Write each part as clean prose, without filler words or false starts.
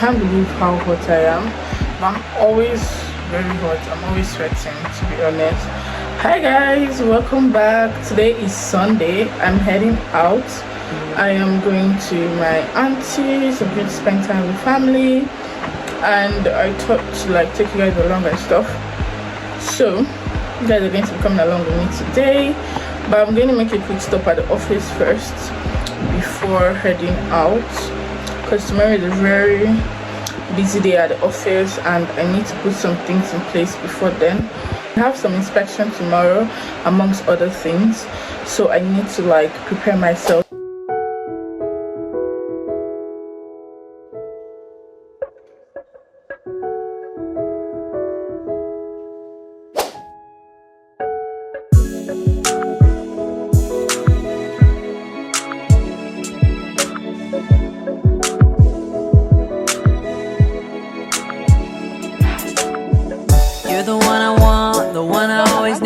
can't believe how hot I am. I'm always very hot. I'm always sweating, to be honest. Hi guys, welcome back. Today is Sunday. I'm heading out. I am going to my auntie's. I'm going to spend time with family, and I thought to take you guys along and stuff. So you guys are going to be coming along with me today, but I'm going to make a quick stop at the office first before heading out, because tomorrow is a very busy day at the office and I need to put some things in place before then. I have some inspection tomorrow amongst other things, so I need to prepare myself.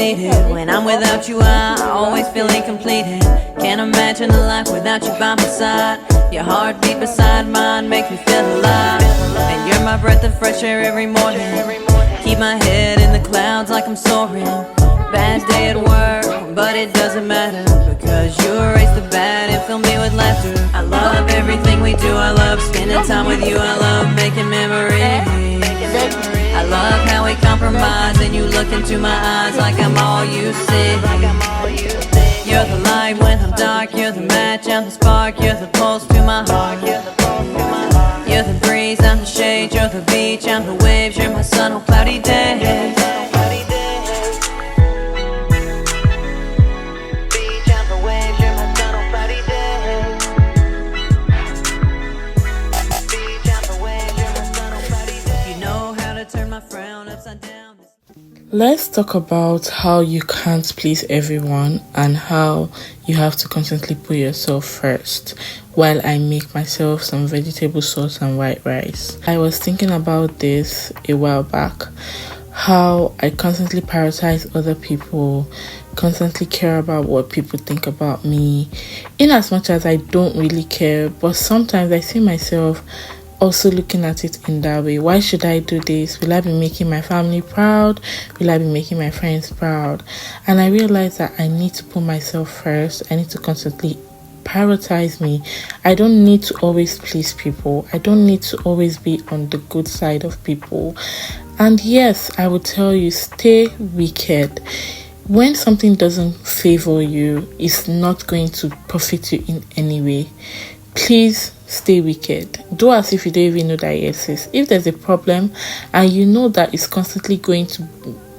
When I'm without you, I always feel incomplete. Can't imagine a life without you by my side. Your heartbeat beside mine makes me feel alive. And you're my breath of fresh air every morning. Keep my head in the clouds like I'm soaring. Bad day at work, but it doesn't matter, because you erase the bad and fill me with laughter. I love everything we do. I love spending time with you. I love making memories. I love how we compromise and you look into my eyes like I'm all you see. You're the light when I'm dark, you're the match, I'm the spark, you're the pulse to my heart. You're the breeze, I'm the shade, you're the beach, I'm the waves, you're my sun on cloudy days. Let's talk about how you can't please everyone and how you have to constantly put yourself first while I make myself some vegetable sauce and white rice. I was thinking about this a while back, how I constantly prioritize other people, constantly care about what people think about me, in as much as I don't really care, but sometimes I see myself also looking at it in that way. Why should I do this? Will I be making my family proud? Will I be making my friends proud? And I realized that I need to put myself first. I need to constantly prioritize me. I don't need to always please people. I don't need to always be on the good side of people. And yes, I will tell you, stay wicked. When something doesn't favor you, it's not going to profit you in any way. Please stay wicked. Do as if you don't even know that it exists. If there's a problem and you know that it's constantly going to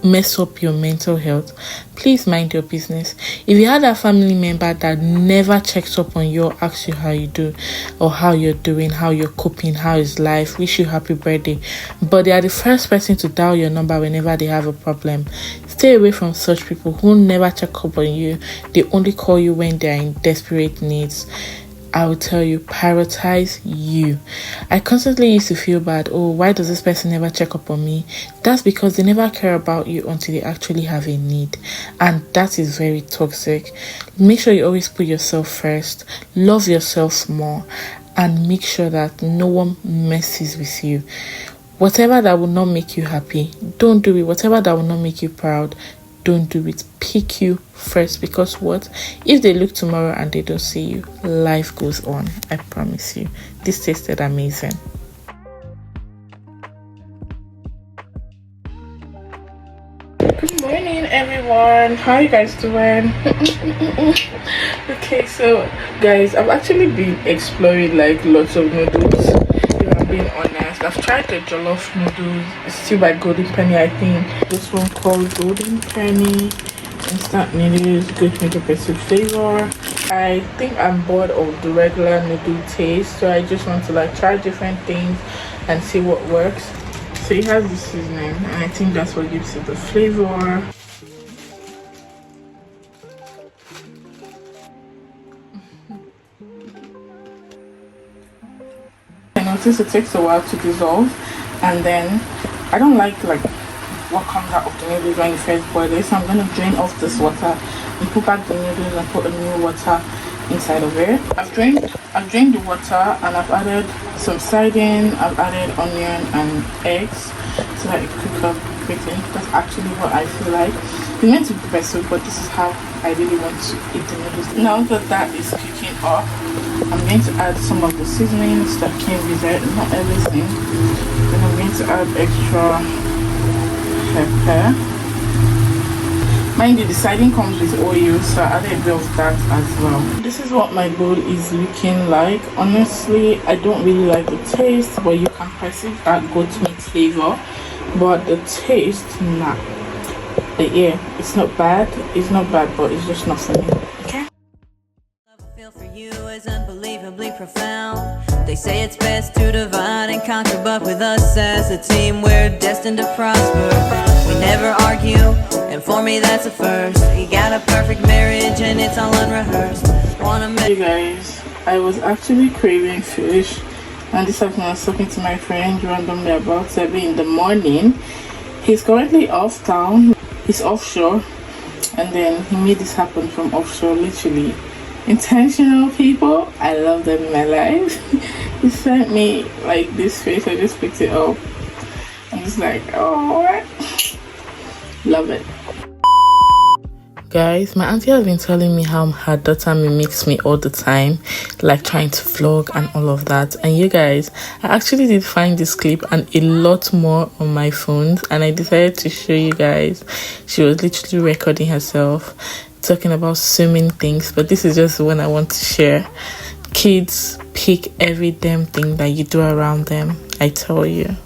mess up your mental health, please mind your business. If you had a family member that never checks up on you or asks you how you do or how you're doing, how you're coping, how is life, wish you happy birthday, but they are the first person to dial your number whenever they have a problem, stay away from such people who never check up on you. They only call you when they're in desperate needs. I will tell you, prioritize you. I constantly used to feel bad. Oh, why does this person never check up on me? That's because they never care about you until they actually have a need. And that is very toxic. Make sure you always put yourself first. Love yourself more. And make sure that no one messes with you. Whatever that will not make you happy, don't do it. Whatever that will not make you proud, don't do it. Pick you first, because what if they look tomorrow and they don't see you? Life goes on. I promise you. This tasted amazing. Good morning, everyone. How are you guys doing? Okay, so guys, I've actually been exploring lots of noodles. If I'm being honest, I've tried the jollof noodles. It's still by Golden Penny, I think. This one called Golden Penny instant noodles, good with a bit of flavor. I think I'm bored of the regular noodle taste, so I just want to try different things and see what works. So it has the seasoning, and I think that's what gives it the flavor. I notice it takes a while to dissolve, and then I don't like what comes out of the noodles when you first boil it, so I'm going to drain off this water and put back the noodles and put a new water inside of it. I've drained the water, and I've added some sardine, I've added onion and eggs so that it cook up quickly. That's actually what I feel like. It's meant to be pepper soup, but this is how I really want to eat the noodles. Now that is cooking up, I'm going to add some of the seasonings that came with it, not everything. Then I'm going to add extra pepper. Mind you, the sardine comes with oil, so I added a bit of that as well. This is what my bowl is looking like. Honestly, I don't really like the taste, but you can perceive that goat meat flavor. But the taste, nah. It's not bad. It's not bad, but it's just not for me. Okay. Love I feel for you is unbelievably profound. They say it's best to divide and conquer, but with us as a team, we're destined to prosper. We never argue, and for me that's a first. You got a perfect marriage and it's all unrehearsed. Hey guys, I was actually craving fish, and this afternoon I was talking to my friend randomly about 7 in the morning. He's currently off town, he's offshore, and then he made this happen from offshore. Literally intentional people, I love them in my life. He sent me like this fish, I just picked it up. I'm just like, oh, love it. Guys, my auntie has been telling me how her daughter mimics me all the time, like trying to vlog and all of that. And you guys, I actually did find this clip and a lot more on my phone, and I decided to show you guys. She was literally recording herself talking about so many things, but this is just the one I want to share. Kids pick every damn thing that you do around them, I tell you.